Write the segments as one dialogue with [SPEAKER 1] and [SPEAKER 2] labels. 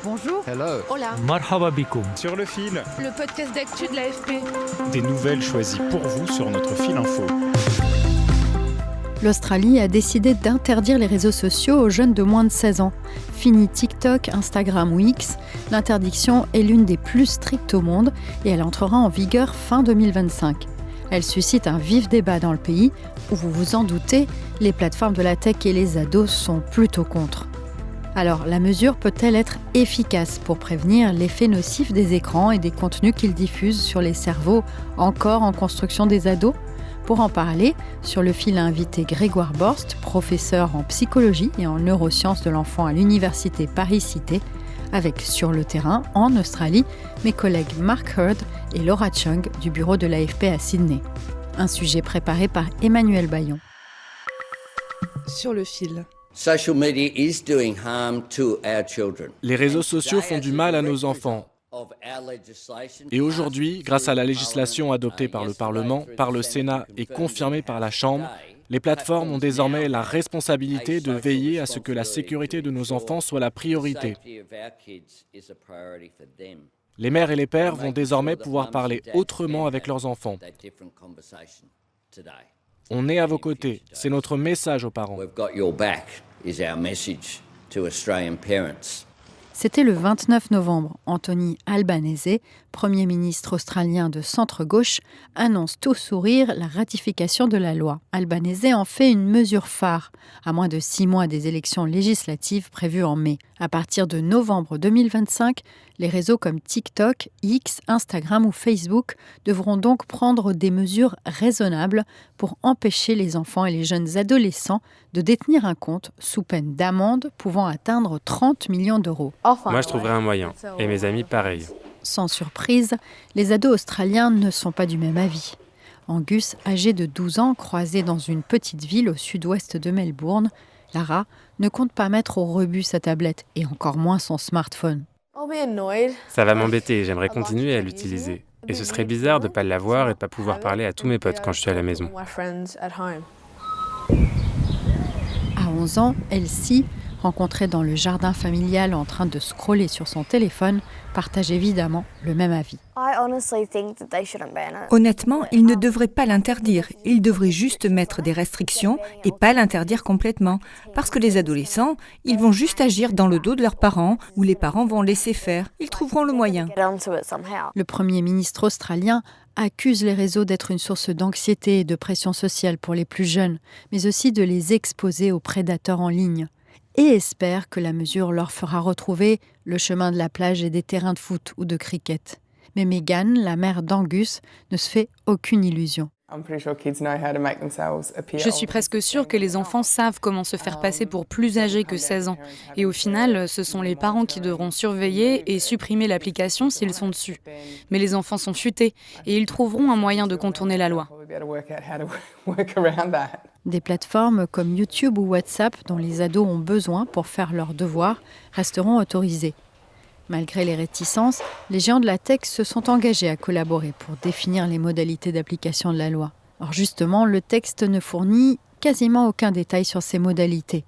[SPEAKER 1] Bonjour.
[SPEAKER 2] Hello.
[SPEAKER 1] Hola.
[SPEAKER 3] Marhaba bikoum.
[SPEAKER 4] Sur le fil.
[SPEAKER 1] Le podcast d'actu de l'AFP.
[SPEAKER 4] Des nouvelles choisies pour vous sur notre fil info.
[SPEAKER 5] L'Australie a décidé d'interdire les réseaux sociaux aux jeunes de moins de 16 ans. Fini TikTok, Instagram ou X, l'interdiction est l'une des plus strictes au monde et elle entrera en vigueur fin 2025. Elle suscite un vif débat dans le pays où, vous vous en doutez, les plateformes de la tech et les ados sont plutôt contre. Alors, la mesure peut-elle être efficace pour prévenir l'effet nocif des écrans et des contenus qu'ils diffusent sur les cerveaux encore en construction des ados ? Pour en parler, sur le fil a invité Grégoire Borst, professeur en psychologie et en neurosciences de l'enfant à l'université Paris-Cité, avec sur le terrain, en Australie, mes collègues Mark Hurd et Laura Chung du bureau de l'AFP à Sydney. Un sujet préparé par Emmanuel Bayon.
[SPEAKER 1] Sur le fil.
[SPEAKER 6] Les réseaux sociaux font du mal à nos enfants. Et aujourd'hui, grâce à la législation adoptée par le Parlement, par le Sénat et confirmée par la Chambre, les plateformes ont désormais la responsabilité de veiller à ce que la sécurité de nos enfants soit la priorité. Les mères et les pères vont désormais pouvoir parler autrement avec leurs enfants. On est à vos côtés, c'est notre message aux parents.
[SPEAKER 5] C'était le 29 novembre. Anthony Albanese, Premier ministre australien de centre-gauche, annonce tout sourire la ratification de la loi. Albanese en fait une mesure phare, à moins de 6 mois des élections législatives prévues en mai. À partir de novembre 2025, les réseaux comme TikTok, X, Instagram ou Facebook devront donc prendre des mesures raisonnables pour empêcher les enfants et les jeunes adolescents de détenir un compte sous peine d'amende pouvant atteindre 30 millions d'euros.
[SPEAKER 7] Moi, je trouverai un moyen. Et mes amis, pareil.
[SPEAKER 5] Sans surprise, les ados australiens ne sont pas du même avis. Angus, âgé de 12 ans, croisé dans une petite ville au sud-ouest de Melbourne, Lara ne compte pas mettre au rebut sa tablette et encore moins son smartphone.
[SPEAKER 7] Ça va m'embêter, j'aimerais continuer à l'utiliser. Et ce serait bizarre de ne pas l'avoir et de ne pas pouvoir parler à tous mes potes quand je suis à la maison.
[SPEAKER 5] À 11 ans, Elsie, rencontrée dans le jardin familial en train de scroller sur son téléphone, partage évidemment le même avis.
[SPEAKER 8] Honnêtement, ils ne devraient pas l'interdire. Ils devraient juste mettre des restrictions et pas l'interdire complètement. Parce que les adolescents, ils vont juste agir dans le dos de leurs parents ou les parents vont laisser faire. Ils trouveront le moyen.
[SPEAKER 5] Le Premier ministre australien accuse les réseaux d'être une source d'anxiété et de pression sociale pour les plus jeunes, mais aussi de les exposer aux prédateurs en ligne. Et espère que la mesure leur fera retrouver le chemin de la plage et des terrains de foot ou de cricket. Mais Megan, la mère d'Angus, ne se fait aucune illusion.
[SPEAKER 9] Je suis presque sûre que les enfants savent comment se faire passer pour plus âgés que 16 ans. Et au final, ce sont les parents qui devront surveiller et supprimer l'application s'ils sont dessus. Mais les enfants sont futés et ils trouveront un moyen de contourner la loi.
[SPEAKER 5] Des plateformes comme YouTube ou WhatsApp dont les ados ont besoin pour faire leurs devoirs resteront autorisées. Malgré les réticences, les géants de la tech se sont engagés à collaborer pour définir les modalités d'application de la loi. Or justement, le texte ne fournit quasiment aucun détail sur ces modalités.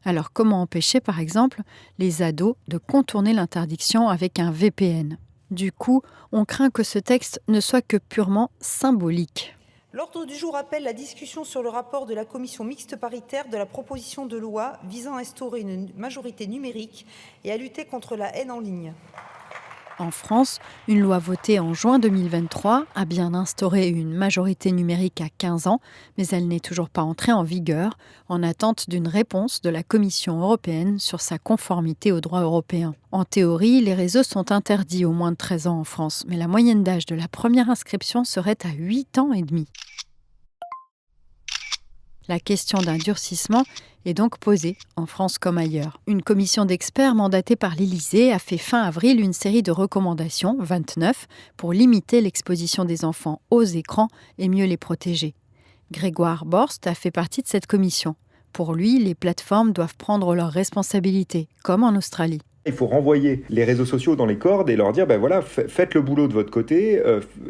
[SPEAKER 5] Alors comment empêcher par exemple les ados de contourner l'interdiction avec un VPN ? Du coup, on craint que ce texte ne soit que purement symbolique.
[SPEAKER 10] L'ordre du jour appelle la discussion sur le rapport de la commission mixte paritaire de la proposition de loi visant à instaurer une majorité numérique et à lutter contre la haine en ligne.
[SPEAKER 5] En France, une loi votée en juin 2023 a bien instauré une majorité numérique à 15 ans, mais elle n'est toujours pas entrée en vigueur, en attente d'une réponse de la Commission européenne sur sa conformité au droit européen. En théorie, les réseaux sont interdits aux moins de 13 ans en France, mais la moyenne d'âge de la première inscription serait à 8 ans et demi. La question d'un durcissement est donc posée, en France comme ailleurs. Une commission d'experts mandatée par l'Élysée a fait fin avril une série de recommandations, 29, pour limiter l'exposition des enfants aux écrans et mieux les protéger. Grégoire Borst a fait partie de cette commission. Pour lui, les plateformes doivent prendre leurs responsabilités, comme en Australie.
[SPEAKER 11] Il faut renvoyer les réseaux sociaux dans les cordes et leur dire, faites le boulot de votre côté,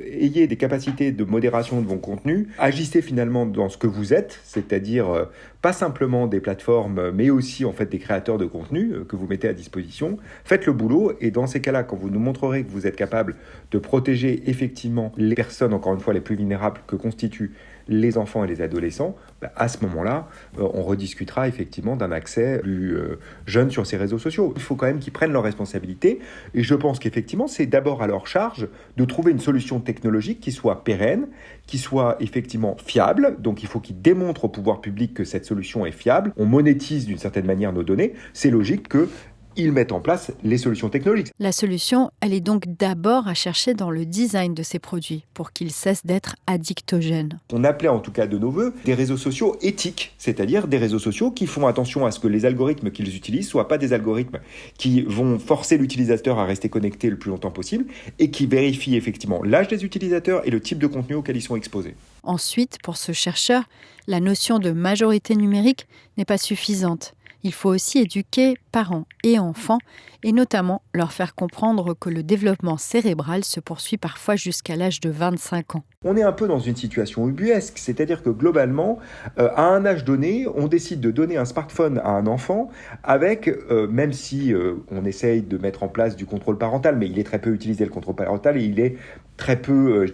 [SPEAKER 11] ayez des capacités de modération de vos contenus, agissez finalement dans ce que vous êtes, c'est-à-dire pas simplement des plateformes, mais aussi en fait des créateurs de contenu que vous mettez à disposition. Faites le boulot et dans ces cas-là, quand vous nous montrerez que vous êtes capable de protéger effectivement les personnes, encore une fois, les plus vulnérables que constituent les enfants et les adolescents, à ce moment-là, on rediscutera effectivement d'un accès plus jeune sur ces réseaux sociaux. Il faut quand même qu'ils prennent leurs responsabilités et je pense qu'effectivement, c'est d'abord à leur charge de trouver une solution technologique qui soit pérenne, qui soit effectivement fiable. Donc il faut qu'ils démontrent au pouvoir public que cette solution est fiable. On monétise d'une certaine manière nos données. C'est logique que ils mettent en place les solutions technologiques.
[SPEAKER 5] La solution, elle est donc d'abord à chercher dans le design de ces produits pour qu'ils cessent d'être addictogènes.
[SPEAKER 11] On appelait en tout cas de nos voeux des réseaux sociaux éthiques, c'est-à-dire des réseaux sociaux qui font attention à ce que les algorithmes qu'ils utilisent ne soient pas des algorithmes qui vont forcer l'utilisateur à rester connecté le plus longtemps possible et qui vérifient effectivement l'âge des utilisateurs et le type de contenu auquel ils sont exposés.
[SPEAKER 5] Ensuite, pour ce chercheur, la notion de majorité numérique n'est pas suffisante. Il faut aussi éduquer parents et enfants et notamment leur faire comprendre que le développement cérébral se poursuit parfois jusqu'à l'âge de 25 ans.
[SPEAKER 11] On est un peu dans une situation ubuesque, c'est-à-dire que globalement, à un âge donné, on décide de donner un smartphone à un enfant avec, même si on essaye de mettre en place du contrôle parental, mais il est très peu utilisé le contrôle parental et il est très peu,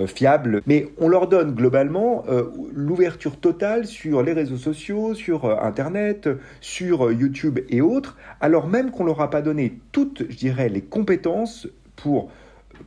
[SPEAKER 11] fiable. Mais on leur donne globalement l'ouverture totale sur les réseaux sociaux, sur Internet, sur YouTube et autres, alors même qu'on leur a pas donné toutes, les compétences pour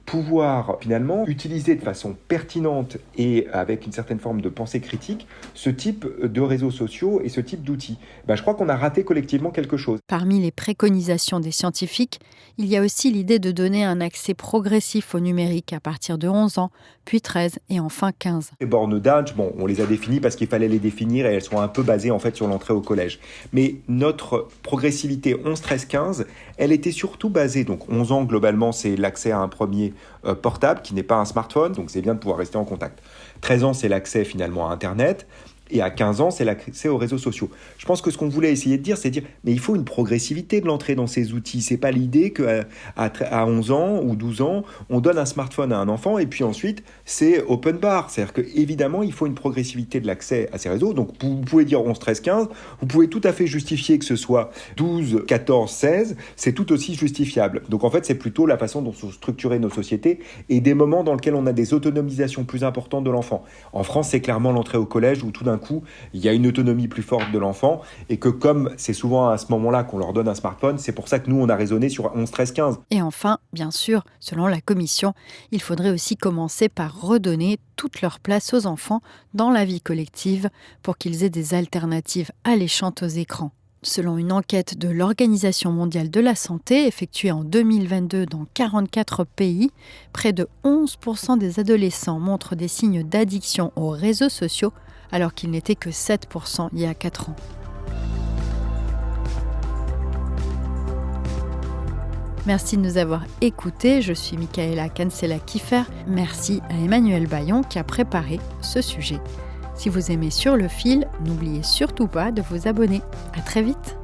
[SPEAKER 11] pouvoir finalement utiliser de façon pertinente et avec une certaine forme de pensée critique ce type de réseaux sociaux et ce type d'outils. Je crois qu'on a raté collectivement quelque chose.
[SPEAKER 5] Parmi les préconisations des scientifiques, il y a aussi l'idée de donner un accès progressif au numérique à partir de 11 ans, puis 13 et enfin 15.
[SPEAKER 11] Les bornes d'âge, on les a définies parce qu'il fallait les définir et elles sont un peu basées en fait sur l'entrée au collège. Mais notre progressivité 11, 13, 15, elle était surtout basée, donc 11 ans globalement c'est l'accès à un premier portable qui n'est pas un smartphone, donc c'est bien de pouvoir rester en contact. 13 ans c'est l'accès finalement à Internet. Et à 15 ans, c'est l'accès aux réseaux sociaux. Je pense que ce qu'on voulait essayer de dire, c'est dire, mais il faut une progressivité de l'entrée dans ces outils. C'est pas l'idée qu'à 11 ans ou 12 ans, on donne un smartphone à un enfant et puis ensuite, c'est open bar. C'est-à-dire qu'évidemment, il faut une progressivité de l'accès à ces réseaux. Donc, vous pouvez dire 11, 13, 15. Vous pouvez tout à fait justifier que ce soit 12, 14, 16. C'est tout aussi justifiable. Donc, en fait, c'est plutôt la façon dont sont structurées nos sociétés et des moments dans lesquels on a des autonomisations plus importantes de l'enfant. En France, c'est clairement l'entrée au collège où tout d'un coup, il y a une autonomie plus forte de l'enfant et que comme c'est souvent à ce moment-là qu'on leur donne un smartphone, c'est pour ça que nous, on a raisonné sur 11, 13, 15.
[SPEAKER 5] Et enfin, bien sûr, selon la Commission, il faudrait aussi commencer par redonner toute leur place aux enfants dans la vie collective pour qu'ils aient des alternatives alléchantes aux écrans. Selon une enquête de l'Organisation mondiale de la santé effectuée en 2022 dans 44 pays, près de 11% des adolescents montrent des signes d'addiction aux réseaux sociaux, alors qu'il n'était que 7% il y a 4 ans. Merci de nous avoir écoutés. Je suis Michaela Cancela-Kiffer. Merci à Emmanuel Bayon qui a préparé ce sujet. Si vous aimez Sur le fil, n'oubliez surtout pas de vous abonner. À très vite.